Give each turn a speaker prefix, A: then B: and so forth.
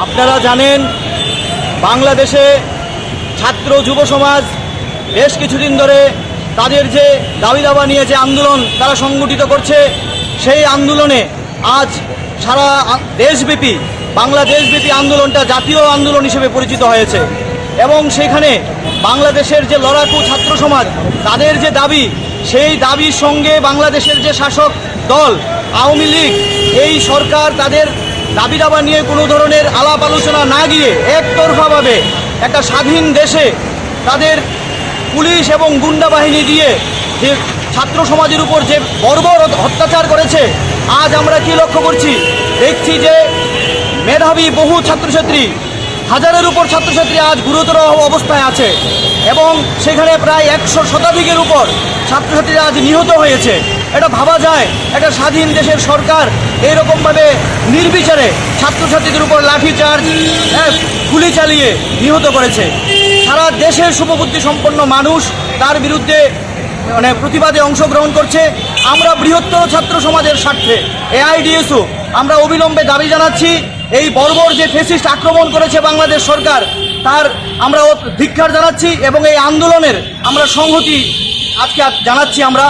A: আপনারা জানেন, বাংলাদেশে ছাত্র যুব সমাজ বেশ কিছুদিন ধরে তাদের যে দাবি দাবা নিয়ে যে আন্দোলন তারা সংগঠিত করছে, সেই আন্দোলনে আজ সারা দেশব্যাপী বাংলাদেশব্যাপী আন্দোলনটা জাতীয় আন্দোলন হিসেবে পরিচিত হয়েছে। এবং সেখানে বাংলাদেশের যে লড়াকু ছাত্র সমাজ তাদের যে দাবি, সেই দাবির সঙ্গে বাংলাদেশের যে শাসক দল আওয়ামী লীগ, এই সরকার তাদের দাবি দাবা নিয়ে কোনো ধরনের আলাপ আলোচনা না গিয়ে একতরফাভাবে একটা স্বাধীন দেশে তাদের পুলিশ এবং গুন্ডা বাহিনী দিয়ে যে ছাত্র সমাজের উপর যে বর্বর অত্যাচার করেছে, আজ আমরা কি লক্ষ্য করছি? দেখছি যে মেধাবী বহু ছাত্রছাত্রী, হাজারের উপর ছাত্রছাত্রী আজ গুরুতর অবস্থায় আছে এবং সেখানে প্রায় 100 শতাধিকের উপর ছাত্রছাত্রীরা আজ নিহত হয়েছে। এটা ভাবা যায়, একটা স্বাধীন দেশের সরকার এইরকমভাবে নির্বিচারে ছাত্রছাত্রীদের উপর লাঠিচার্জ, গুলি চালিয়ে নিহত করেছে। সারা দেশের শুভবুদ্ধি সম্পন্ন মানুষ তার বিরুদ্ধে প্রতিবাদে অংশগ্রহণ করছে। আমরা বৃহত্তর ছাত্র সমাজের স্বার্থে এআইডিএসও আমরা অবিলম্বে দাবি জানাচ্ছি, এই বর্বর যে ফ্যাসিস্ট আক্রমণ করেছে বাংলাদেশ সরকার, তার আমরা ধিক্কার জানাচ্ছি এবং এই আন্দোলনের আমরা সংহতি আজকে জানাচ্ছি আমরা।